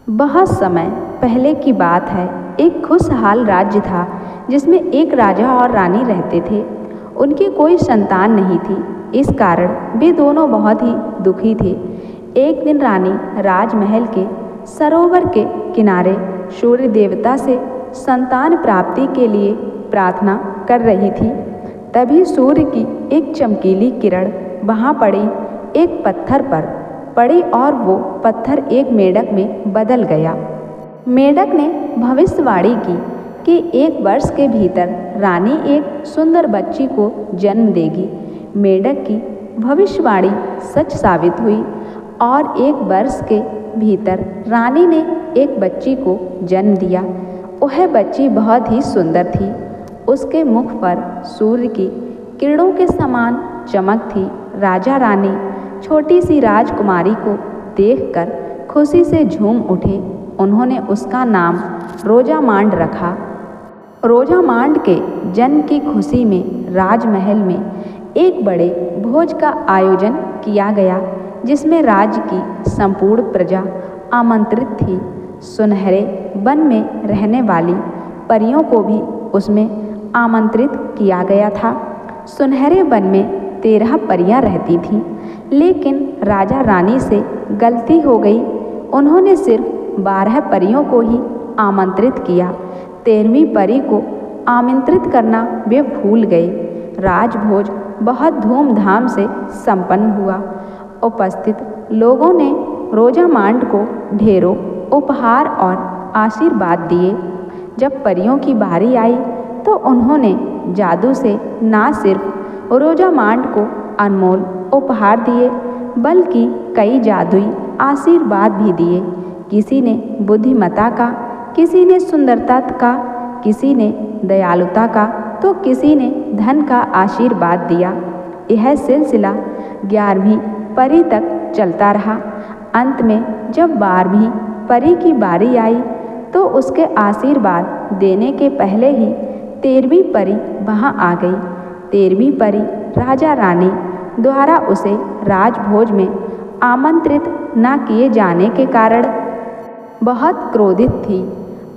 बहुत समय पहले की बात है। एक खुशहाल राज्य था जिसमें एक राजा और रानी रहते थे। उनकी कोई संतान नहीं थी। इस कारण वे दोनों बहुत ही दुखी थे। एक दिन रानी राजमहल के सरोवर के किनारे सूर्य देवता से संतान प्राप्ति के लिए प्रार्थना कर रही थी। तभी सूर्य की एक चमकीली किरण वहाँ पड़ी, एक पत्थर पर पड़ी और वो पत्थर एक मेंढक में बदल गया। मेंढक ने भविष्यवाणी की कि 1 वर्ष के भीतर रानी एक सुंदर बच्ची को जन्म देगी। मेंढक की भविष्यवाणी सच साबित हुई और 1 वर्ष के भीतर रानी ने एक बच्ची को जन्म दिया। वह बच्ची बहुत ही सुंदर थी। उसके मुख पर सूर्य की किरणों के समान चमक थी। राजा रानी छोटी सी राजकुमारी को देखकर खुशी से झूम उठे। उन्होंने उसका नाम रोजामांड रखा। रोजामांड के जन्म की खुशी में राजमहल में एक बड़े भोज का आयोजन किया गया, जिसमें राज्य की संपूर्ण प्रजा आमंत्रित थी। सुनहरे वन में रहने वाली परियों को भी उसमें आमंत्रित किया गया था। सुनहरे वन में 13 परियां रहती थीं, लेकिन राजा रानी से गलती हो गई। उन्होंने सिर्फ 12 परियों को ही आमंत्रित किया। 13वीं परी को आमंत्रित करना वे भूल गए। राजभोज बहुत धूमधाम से संपन्न हुआ। उपस्थित लोगों ने रोजामांड को ढेरों उपहार और आशीर्वाद दिए। जब परियों की बारी आई तो उन्होंने जादू से न सिर्फ रोजामांड को अनमोल उपहार दिए, बल्कि कई जादुई आशीर्वाद भी दिए। किसी ने बुद्धिमत्ता का, किसी ने सुंदरता का, किसी ने दयालुता का, तो किसी ने धन का आशीर्वाद दिया। यह सिलसिला 11वीं परी तक चलता रहा। अंत में जब 12वीं परी की बारी आई तो उसके आशीर्वाद देने के पहले ही 13वीं परी वहाँ आ गई। 13वीं परी राजा रानी द्वारा उसे राजभोज में आमंत्रित न किए जाने के कारण बहुत क्रोधित थी।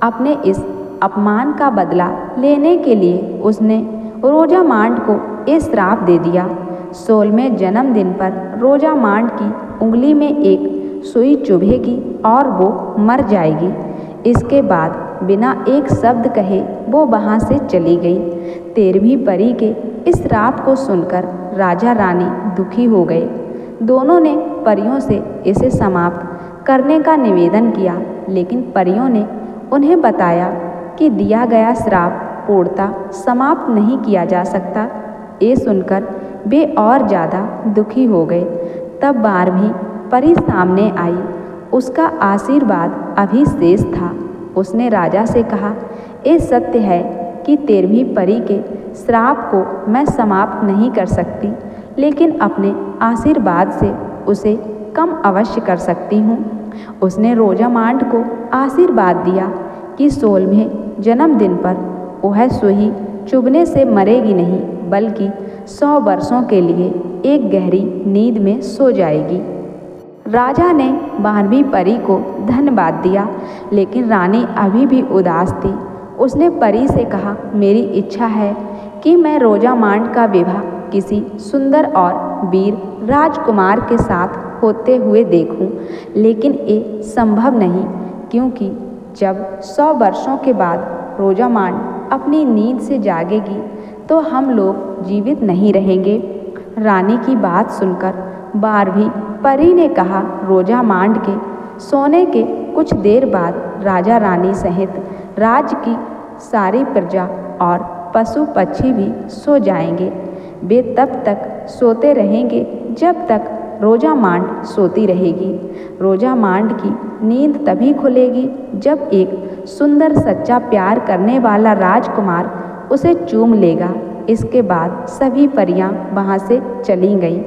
अपने इस अपमान का बदला लेने के लिए उसने रोजामांड को ये श्राप दे दिया। 16वें जन्मदिन पर रोजामांड की उंगली में एक सुई चुभेगी और वो मर जाएगी। इसके बाद बिना एक शब्द कहे वो वहाँ से चली गई। 13वीं परी के इस श्राप को सुनकर राजा रानी दुखी हो गए। दोनों ने परियों से इसे समाप्त करने का निवेदन किया, लेकिन परियों ने उन्हें बताया कि दिया गया श्राप पूर्णतः समाप्त नहीं किया जा सकता। ये सुनकर वे और ज़्यादा दुखी हो गए। तब 12वीं परी सामने आई। उसका आशीर्वाद अभी शेष था। उसने राजा से कहा, ये सत्य है कि 13वीं परी के श्राप को मैं समाप्त नहीं कर सकती, लेकिन अपने आशीर्वाद से उसे कम अवश्य कर सकती हूँ। उसने रोजामांड को आशीर्वाद दिया कि 16वें जन्मदिन पर वह सुई चुभने से मरेगी नहीं, बल्कि 100 वर्षों के लिए एक गहरी नींद में सो जाएगी। राजा ने 12वीं परी को धन्यवाद दिया, लेकिन रानी अभी भी उदास थी। उसने परी से कहा, मेरी इच्छा है कि मैं रोजामांड का विवाह किसी सुंदर और वीर राजकुमार के साथ होते हुए देखूं, लेकिन ये संभव नहीं, क्योंकि जब 100 वर्षों के बाद रोजामांड अपनी नींद से जागेगी तो हम लोग जीवित नहीं रहेंगे। रानी की बात सुनकर 12वीं परी ने कहा, रोजामांड के सोने के कुछ देर बाद राजा रानी सहित राज्य की सारी प्रजा और पशु पक्षी भी सो जाएंगे। वे तब तक सोते रहेंगे जब तक रोजामांड सोती रहेगी। रोजामांड की नींद तभी खुलेगी जब एक सुंदर सच्चा प्यार करने वाला राजकुमार उसे चूम लेगा। इसके बाद सभी परियां वहां से चली गईं।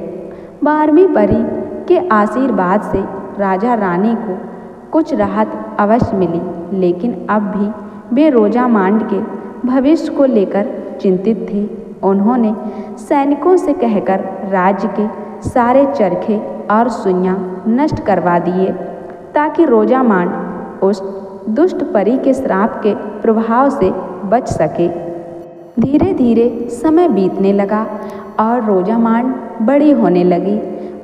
12वीं परी के आशीर्वाद से राजा रानी को कुछ राहत अवश्य मिली, लेकिन अब भी वे रोजामांड के भविष्य को लेकर चिंतित थे। उन्होंने सैनिकों से कहकर राज्य के सारे चरखे और सुइयां नष्ट करवा दिए, ताकि रोजामांड उस दुष्ट परी के श्राप के प्रभाव से बच सके। धीरे धीरे समय बीतने लगा और रोजामांड बड़ी होने लगी।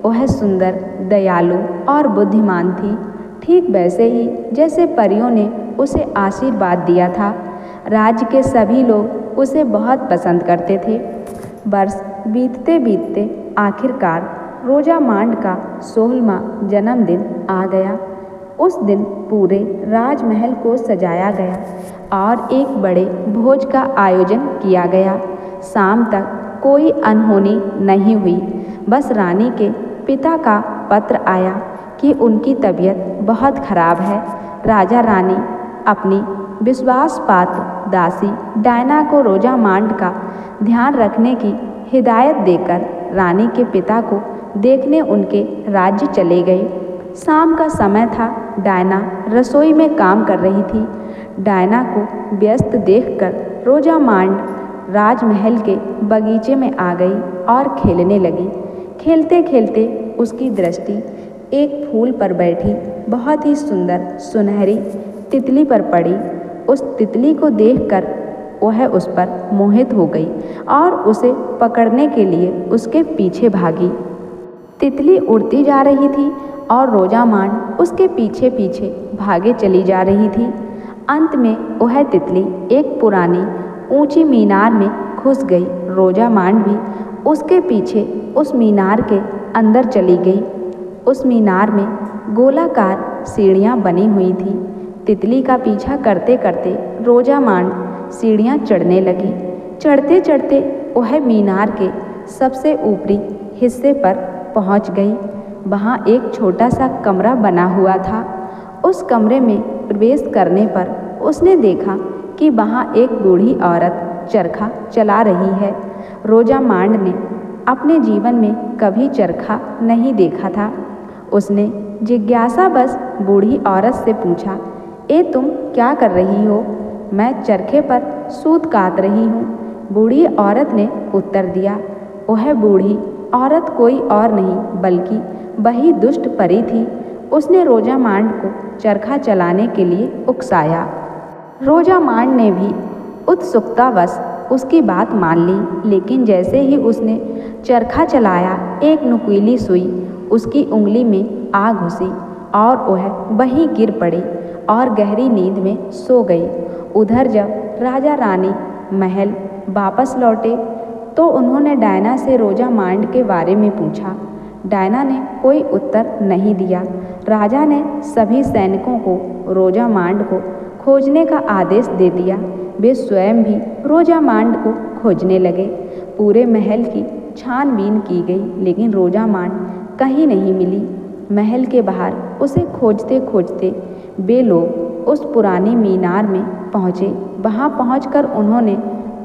वह सुंदर, दयालु और बुद्धिमान थी, ठीक वैसे ही जैसे परियों ने उसे आशीर्वाद दिया था। राज्य के सभी लोग उसे बहुत पसंद करते थे। वर्ष बीतते बीतते आखिरकार रोजामांड का 16वां जन्मदिन आ गया। उस दिन पूरे राजमहल को सजाया गया और एक बड़े भोज का आयोजन किया गया। शाम तक कोई अनहोनी नहीं हुई। बस रानी के पिता का पत्र आया कि उनकी तबीयत बहुत खराब है। राजा रानी अपनी विश्वासपात्र दासी डायना को रोजामांड का ध्यान रखने की हिदायत देकर रानी के पिता को देखने उनके राज्य चले गए। शाम का समय था। डायना रसोई में काम कर रही थी। डायना को व्यस्त देखकर रोजामांड राजमहल के बगीचे में आ गई और खेलने लगी। खेलते खेलते उसकी दृष्टि एक फूल पर बैठी बहुत ही सुंदर सुनहरी तितली पर पड़ी। उस तितली को देखकर वह उस पर मोहित हो गई और उसे पकड़ने के लिए उसके पीछे भागी। तितली उड़ती जा रही थी और रोजामांड उसके पीछे पीछे भागे चली जा रही थी। अंत में वह तितली एक पुरानी ऊंची मीनार में घुस गई। रोजामांड भी उसके पीछे उस मीनार के अंदर चली गई। उस मीनार में गोलाकार सीढ़ियां बनी हुई थी। तितली का पीछा करते करते रोजामांड सीढ़ियां चढ़ने लगी। चढ़ते चढ़ते वह मीनार के सबसे ऊपरी हिस्से पर पहुंच गई। वहां एक छोटा सा कमरा बना हुआ था। उस कमरे में प्रवेश करने पर उसने देखा कि वहां एक बूढ़ी औरत चरखा चला रही है। रोजामांड ने अपने जीवन में कभी चरखा नहीं देखा था। उसने जिज्ञासावश बूढ़ी औरत से पूछा, ए तुम क्या कर रही हो? मैं चरखे पर सूत काट रही हूँ। बूढ़ी औरत ने उत्तर दिया। वह बूढ़ी औरत कोई और नहीं बल्कि वही दुष्ट परी थी। उसने रोजामांड को चरखा चलाने के लिए उकसाया। रोजामांड ने भी उत्सुकतावश उसकी बात मान ली, लेकिन जैसे ही उसने चरखा चलाया एक नुकीली सुई उसकी उंगली में आ घुसी और वह वहीं गिर पड़ी और गहरी नींद में सो गई। उधर जब राजा रानी महल वापस लौटे तो उन्होंने डायना से रोजामांड के बारे में पूछा। डायना ने कोई उत्तर नहीं दिया। राजा ने सभी सैनिकों को रोजामांड को खोजने का आदेश दे दिया। वे स्वयं भी रोजामांड को खोजने लगे। पूरे महल की छानबीन की गई, लेकिन रोजामांड कहीं नहीं मिली। महल के बाहर उसे खोजते खोजते वे लोग उस पुरानी मीनार में पहुँचे। वहाँ पहुँचकर उन्होंने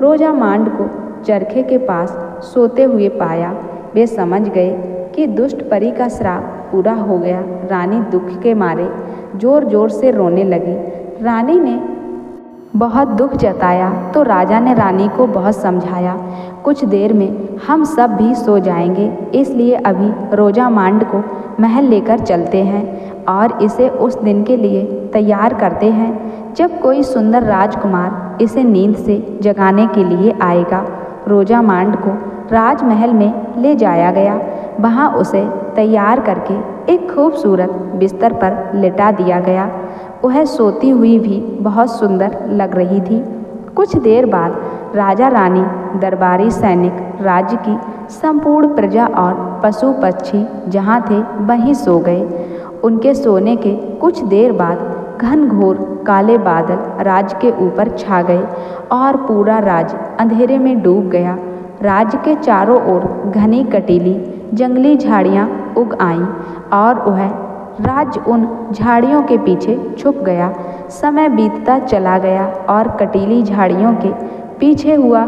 रोजामांड को चरखे के पास सोते हुए पाया। वे समझ गए कि दुष्ट परी का श्राप पूरा हो गया। रानी दुख के मारे जोर जोर से रोने लगी। रानी ने बहुत दुख जताया तो राजा ने रानी को बहुत समझाया। कुछ देर में हम सब भी सो जाएंगे, इसलिए अभी रोजामांड को महल लेकर चलते हैं और इसे उस दिन के लिए तैयार करते हैं जब कोई सुंदर राजकुमार इसे नींद से जगाने के लिए आएगा। रोजामांड को राजमहल में ले जाया गया। वहाँ उसे तैयार करके एक खूबसूरत बिस्तर पर लिटा दिया गया। वह सोती हुई भी बहुत सुंदर लग रही थी। कुछ देर बाद राजा रानी, दरबारी सैनिक, राज्य की संपूर्ण प्रजा और पशु पक्षी जहाँ थे वहीं सो गए। उनके सोने के कुछ देर बाद घनघोर काले बादल राज्य के ऊपर छा गए और पूरा राज्य अंधेरे में डूब गया। राज्य के चारों ओर घनी कटीली जंगली झाड़ियाँ उग आईं और वह राज्य उन झाड़ियों के पीछे छुप गया। समय बीतता चला गया और कटीली झाड़ियों के पीछे हुआ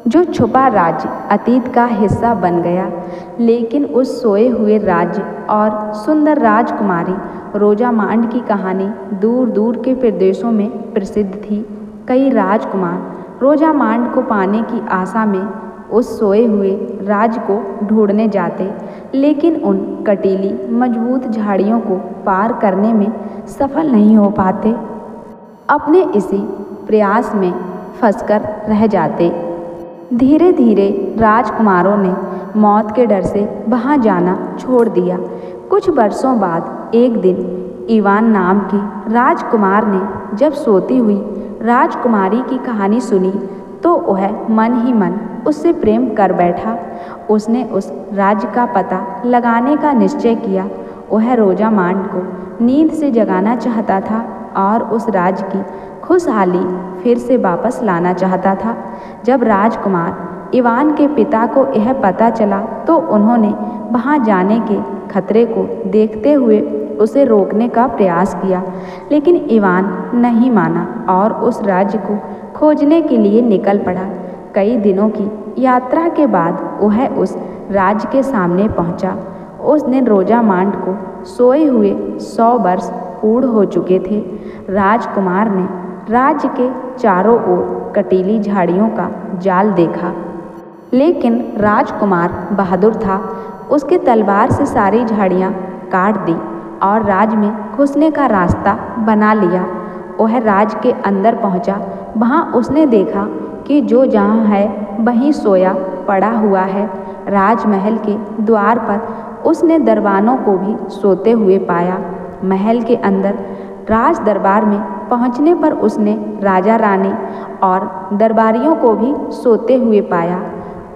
जो छुपा राज्य अतीत का हिस्सा बन गया। लेकिन उस सोए हुए राज्य और सुंदर राजकुमारी रोजामांड की कहानी दूर दूर के प्रदेशों में प्रसिद्ध थी। कई राजकुमार रोजामांड को पाने की आशा में उस सोए हुए राज को ढूंढने जाते, लेकिन उन कटीली मजबूत झाड़ियों को पार करने में सफल नहीं हो पाते। अपने इसी प्रयास में फंसकर रह जाते। धीरे धीरे राजकुमारों ने मौत के डर से वहाँ जाना छोड़ दिया। कुछ वर्षों बाद एक दिन इवान नाम की राजकुमार ने जब सोती हुई राजकुमारी की कहानी सुनी तो वह मन ही मन उससे प्रेम कर बैठा। उसने उस राज्य का पता लगाने का निश्चय किया। वह रोजामांड को नींद से जगाना चाहता था और उस राज्य की खुशहाली फिर से वापस लाना चाहता था। जब राजकुमार इवान के पिता को यह पता चला तो उन्होंने वहाँ जाने के खतरे को देखते हुए उसे रोकने का प्रयास किया, लेकिन इवान नहीं माना और उस राज्य को खोजने के लिए निकल पड़ा। कई दिनों की यात्रा के बाद वह उस राज्य के सामने पहुंचा। उस दिन रोजामांड को सोए हुए 100 वर्ष पूर्ण हो चुके थे। राजकुमार ने राज्य के चारों ओर कटीली झाड़ियों का जाल देखा, लेकिन राजकुमार बहादुर था। उसके तलवार से सारी झाड़ियाँ काट दी और राज्य में घुसने का रास्ता बना लिया। वह राज्य के अंदर पहुँचा। वहाँ उसने देखा कि जो जहाँ है वहीं सोया पड़ा हुआ है। राजमहल के द्वार पर उसने दरबानों को भी सोते हुए पाया। महल के अंदर राज दरबार में पहुंचने पर उसने राजा रानी और दरबारियों को भी सोते हुए पाया।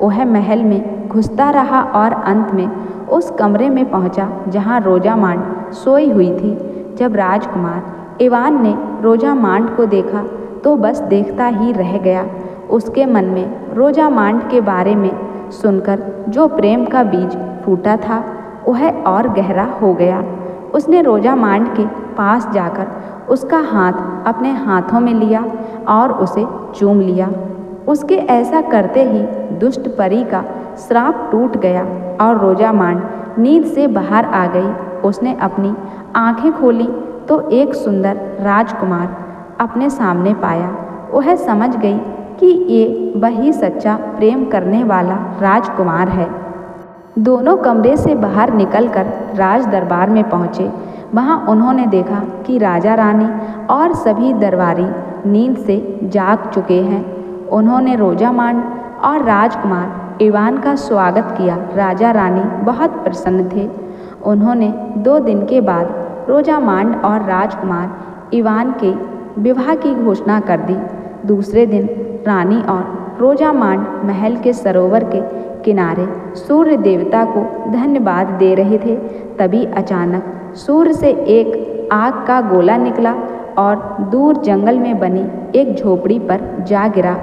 वह महल में घुसता रहा और अंत में उस कमरे में पहुंचा जहां रोजामांड सोई हुई थी। जब राजकुमार इवान ने रोजामांड को देखा तो बस देखता ही रह गया। उसके मन में रोजामांड के बारे में सुनकर जो प्रेम का बीज फूटा था वह और गहरा हो गया। उसने रोजामांड के पास जाकर उसका हाथ अपने हाथों में लिया और उसे चूम लिया। उसके ऐसा करते ही दुष्ट परी का श्राप टूट गया और रोजामांड नींद से बाहर आ गई। उसने अपनी आंखें खोली तो एक सुंदर राजकुमार अपने सामने पाया। वह समझ गई कि ये वही सच्चा प्रेम करने वाला राजकुमार है। दोनों कमरे से बाहर निकलकर राज दरबार में पहुँचे। वहाँ उन्होंने देखा कि राजा रानी और सभी दरबारी नींद से जाग चुके हैं। उन्होंने रोजामांड और राजकुमार इवान का स्वागत किया। राजा रानी बहुत प्रसन्न थे। उन्होंने 2 दिन के बाद रोजामांड और राजकुमार इवान के विवाह की घोषणा कर दी। दूसरे दिन रानी और रोजामांड महल के सरोवर के किनारे सूर्य देवता को धन्यवाद दे रहे थे। तभी अचानक सूर्य से एक आग का गोला निकला और दूर जंगल में बनी एक झोपड़ी पर जा गिरा।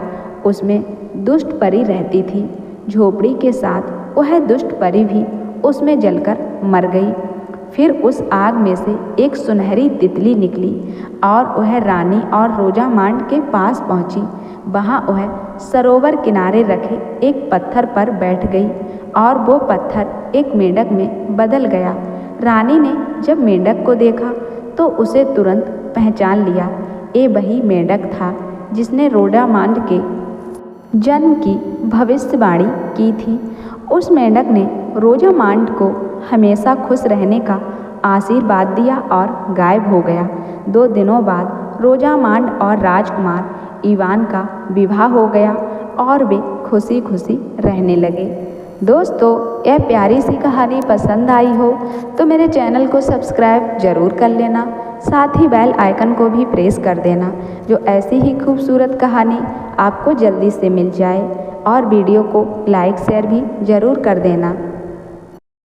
उसमें दुष्ट परी रहती थी। झोपड़ी के साथ वह दुष्ट परी भी उसमें जलकर मर गई। फिर उस आग में से एक सुनहरी तितली निकली और वह रानी और रोजामांड के पास पहुंची। वहां वह सरोवर किनारे रखे एक पत्थर पर बैठ गई और वो पत्थर एक मेंढक में बदल गया। रानी ने जब मेंढक को देखा तो उसे तुरंत पहचान लिया। ये वही मेंढक था जिसने रोजामांड के जन्म की भविष्यवाणी की थी। उस मेंढक ने रोजामांड को हमेशा खुश रहने का आशीर्वाद दिया और गायब हो गया। 2 दिनों बाद रोजामांड और राजकुमार इवान का विवाह हो गया और वे खुशी खुशी रहने लगे। दोस्तों, यह प्यारी सी कहानी पसंद आई हो तो मेरे चैनल को सब्सक्राइब ज़रूर कर लेना, साथ ही बेल आइकन को भी प्रेस कर देना जो ऐसी ही खूबसूरत कहानी आपको जल्दी से मिल जाए, और वीडियो को लाइक शेयर भी ज़रूर कर देना।